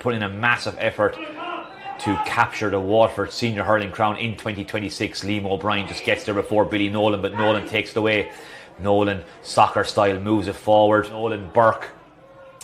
put in a massive effort to capture the Waterford senior hurling crown in 2026. Liam O'Brien just gets there before Billy Nolan, but Nolan takes it away. Nolan, soccer style, moves it forward. Nolan Burke,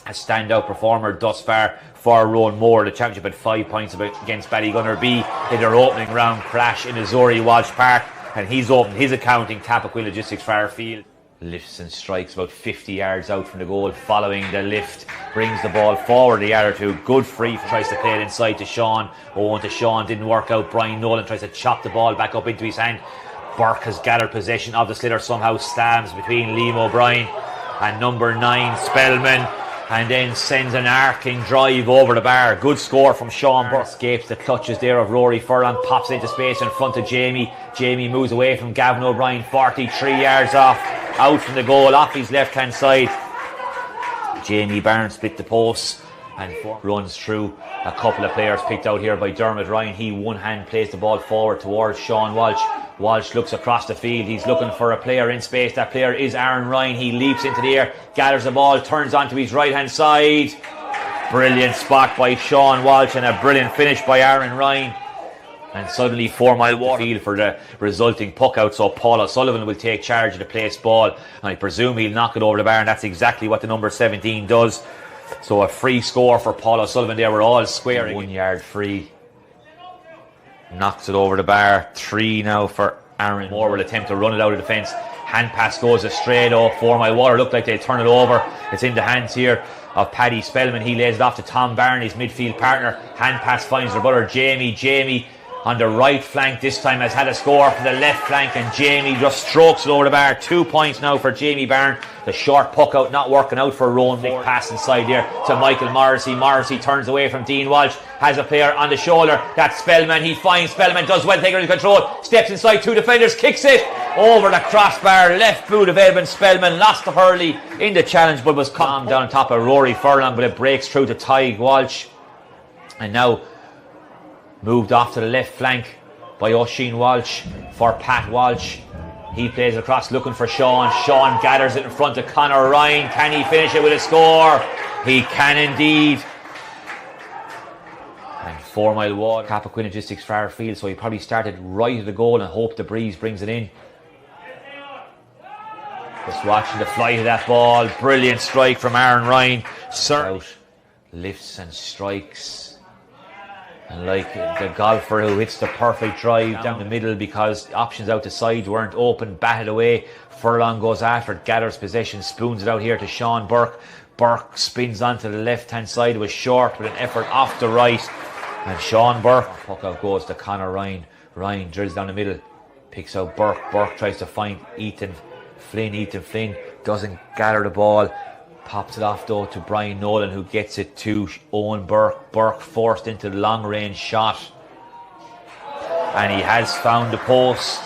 a standout performer thus far for Roanmore. The championship had 5 points against Ballygunner B in their opening round crash in Azuri Walsh Park, and he's opened his account in Cappoquin Logistics Fairfield. Lifts and strikes about 50 yards out from the goal. Following the lift, brings the ball forward a yard or two. Good free, tries to play it inside to Sean. Owen to Sean, didn't work out. Brian Nolan tries to chop the ball back up into his hand. Burke has gathered possession of the sliotar, somehow stands between Liam O'Brien and number 9 Spellman, and then sends an arcing drive over the bar. Good score from Sean Burke. Escapes the clutches there of Rory Furlong, pops into space in front of Jamie. Jamie moves away from Gavin O'Brien, 43 yards off, out from the goal, off his left hand side. Jamie Barnes split the posts and runs through a couple of players picked out here by Dermot Ryan. He one hand plays the ball forward towards Sean Walsh. Walsh looks across the field. He's looking for a player in space. That player is Aaron Ryan. He leaps into the air, gathers the ball, turns onto his right hand side. Brilliant spot by Sean Walsh and a brilliant finish by Aaron Ryan. And suddenly Fourmilewater field for the resulting puck out, so Paul O'Sullivan will take charge of the place ball, and I presume he'll knock it over the bar, and that's exactly what the number 17 does. So a free score for Paul O'Sullivan there. We're all squaring. 1 yard free. Knocks it over the bar. 3 now for Aaron. Moore will attempt to run it out of defence. Hand pass goes astray though. Fourmilewater look like they'll turn it over. It's in the hands here of Paddy Spellman. He lays it off to Tom Barron, his midfield partner. Hand pass finds their brother Jamie. Jamie on the right flank this time has had a score from the left flank, and Jamie just strokes it over the bar. 2 points now for Jamie Barron. The short puck out not working out for Rowan. Big pass inside there to Michael Morrissey. Morrissey turns away from Dean Walsh, has a player on the shoulder. That's Spellman. He finds Spellman, does well, taking it into control, steps inside 2 defenders, kicks it over the crossbar. Left boot of Edmund Spellman, lost the hurley in the challenge but was calmed down on top of Rory Furlong, but it breaks through to Tig Walsh, and now moved off to the left flank by Oisin Walsh for Pat Walsh. He plays across looking for Sean. Sean gathers it in front of Conor Ryan. Can he finish it with a score? He can indeed. And Fourmilewater, Cappoquin Logistics Fairfield, so he probably started right at the goal and hoped the breeze brings it in. Just watching the flight of that ball. Brilliant strike from Aaron Ryan. Out, lifts and strikes. And like the golfer who hits the perfect drive down the middle because options out the side weren't open, batted away. Furlong goes after it, gathers possession, spoons it out here to Sean Burke. Burke spins onto the left hand side, was short with an effort off the right. And Sean Burke, puck out goes to Conor Ryan. Ryan drills down the middle, picks out Burke. Burke tries to find Ethan Flynn. Ethan Flynn doesn't gather the ball. Pops it off though to Brian Nolan, who gets it to Owen Burke. Burke forced into the long range shot, and he has found the post.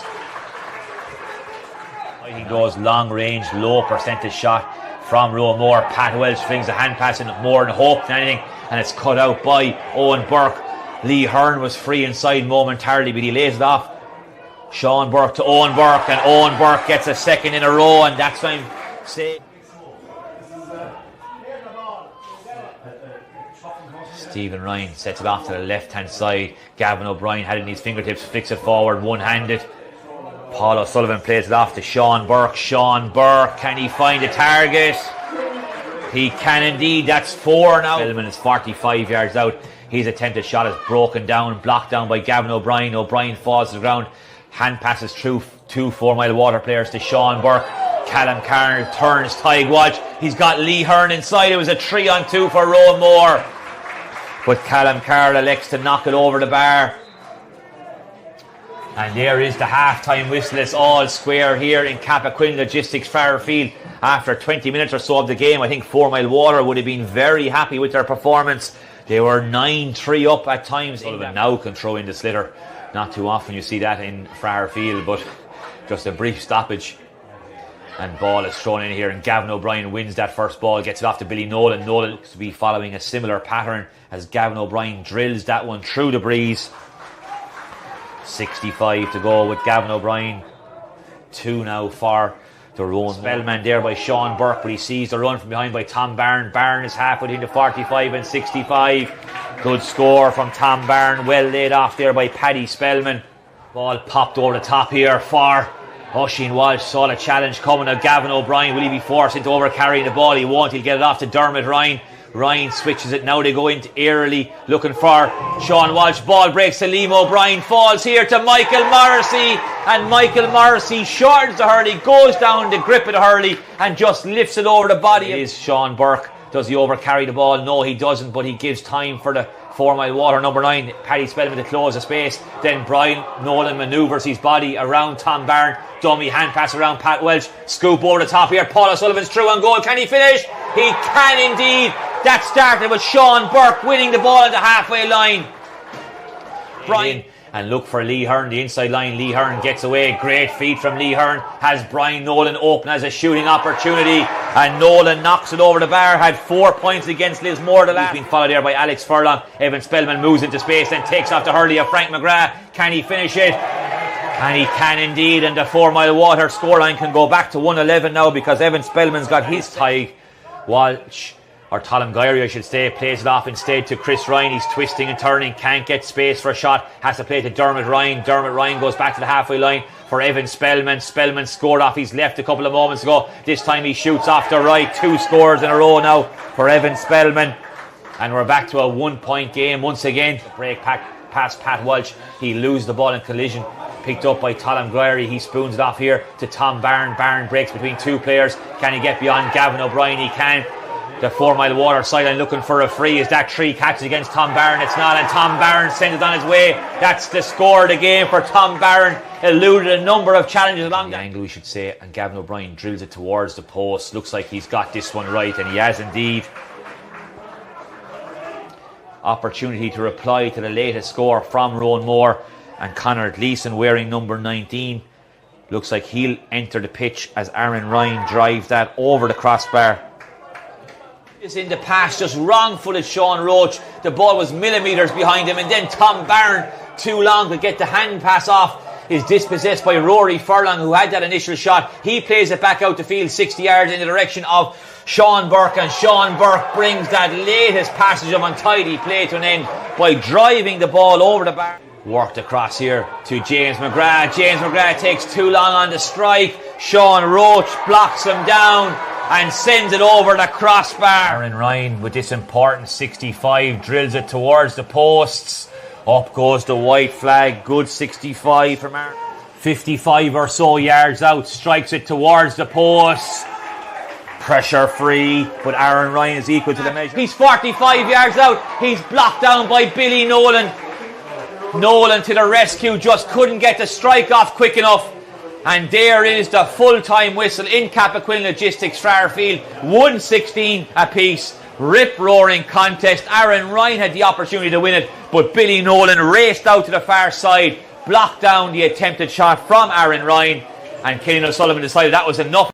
I think those long range, low percentage shot from Roanmore. Pat Welch flings a hand pass in more than hope than anything, and it's cut out by Owen Burke. Lee Hearn was free inside momentarily, but he lays it off. Sean Burke to Owen Burke, and Owen Burke gets a second in a row, and that's why I'm saying Stephen Ryan sets it off to the left hand side. Gavin O'Brien had it in his fingertips, flicks it forward one-handed. Paul O'Sullivan plays it off to Sean Burke. Sean Burke, can he find a target? He can indeed. That's 4 now. Spellman is 45 yards out. His attempted shot is broken down, blocked down by Gavin O'Brien. O'Brien falls to the ground. Hand passes through 2 Fourmilewater players to Sean Burke. Callum Carr turns Tig Walsh. He's got Lee Hearn inside. It was a 3-on-2 for Roanmore, but Callum Carr elects to knock it over the bar. And there is the half-time whistle. It's all square here in Cappoquin Logistics Fairfield. After 20 minutes or so of the game, I think Fourmilewater would have been very happy with their performance. They were 9-3 up at times. Sullivan now can throw in the sliotar. Not too often you see that in Fairfield, but just a brief stoppage. And ball is thrown in here, and Gavin O'Brien wins that first ball, gets it off to Billy Nolan. Nolan looks to be following a similar pattern as Gavin O'Brien drills that one through the breeze. 65 to go with Gavin O'Brien. 2 now for the Roan. Spellman there by Sean Burke, but he sees the run from behind by Tom Barron. Barron is halfway between the 45 and 65. Good score from Tom Byrne, well laid off there by Paddy Spellman. Ball popped over the top here for Oisin Walsh. Saw the challenge coming of Gavin O'Brien. Will he be forced into over-carrying the ball? He won't. He'll get it off to Dermot Ryan. Ryan switches it. Now they go into Early looking for Sean Walsh. Ball breaks to Liam O'Brien. Falls here to Michael Morrissey. And Michael Morrissey shortens the hurley, goes down the grip of the hurley and just lifts it over the body. It is Sean Burke. Does he over-carry the ball? No, he doesn't, but he gives time for the Fourmilewater number 9, Paddy Spellman, to close the space. Then Brian Nolan manoeuvres his body around Tom Byrne. Dummy hand pass around Pat Welch. Scoop over the top here. Paul O'Sullivan's through on goal. Can he finish? He can indeed. That started with Sean Burke winning the ball at the halfway line. Brian. And look for Lee Hearn, the inside line. Lee Hearn gets away. Great feed from Lee Hearn. Has Brian Nolan open as a shooting opportunity. And Nolan knocks it over the bar. Had 4 points against Lismore. He's been followed there by Alex Furlong. Evan Spellman moves into space and takes off the hurley of Frank McGrath. Can he finish it? And he can indeed. And the Fourmilewater scoreline can go back to 1-11 now because Evan Spellman's got his tie. Walsh, or Colin Gyrey I should say, plays it off instead to Chris Ryan. He's twisting and turning, can't get space for a shot, has to play to Dermot Ryan. Dermot Ryan goes back to the halfway line for Evan Spellman. Spellman scored off his left a couple of moments ago. This time he shoots off the right. 2 scores in a row now for Evan Spellman. And we're back to a 1-point game once again. Break past Pat Walsh. He loses the ball in collision. Picked up by Colin Gyrey. He spoons it off here to Tom Byrne. Byrne breaks between 2 players. Can he get beyond Gavin O'Brien? He can. The Fourmilewater sideline looking for a free. Is that 3 catches against Tom Byrne? It's not, and Tom Byrne sends it on his way. That's the score of the game for Tom Byrne. Eluded a number of challenges along the angle, we should say, and Gavin O'Brien drills it towards the post. Looks like he's got this one right, and he has indeed. Opportunity to reply to the latest score from Roanmore, and Conor Gleeson wearing number 19. Looks like he'll enter the pitch as Aaron Ryan drives that over the crossbar. Is in the pass, just wrong-footed Sean Roach. The ball was millimetres behind him, and then Tom Byrne, too long to get the hand pass off, is dispossessed by Rory Furlong, who had that initial shot. He plays it back out the field 60 yards in the direction of Sean Burke, and Sean Burke brings that latest passage of untidy play to an end by driving the ball over the bar. Worked across here to James McGrath. James McGrath takes too long on the strike. Sean Roach blocks him down and sends it over the crossbar. Aaron Ryan with this important 65 drills it towards the posts. Up goes the white flag. Good 65 from Aaron. 55 or so yards out, strikes it towards the posts. Pressure free, but Aaron Ryan is equal to the measure. He's 45 yards out. He's blocked down by Billy Nolan. Nolan to the rescue, just couldn't get the strike off quick enough. And there is the full-time whistle in Cappoquin Logistics Fairfield. 1-16 apiece. Rip-roaring contest. Aaron Ryan had the opportunity to win it, but Billy Nolan raced out to the far side, blocked down the attempted shot from Aaron Ryan, and Killian O'Sullivan decided that was enough.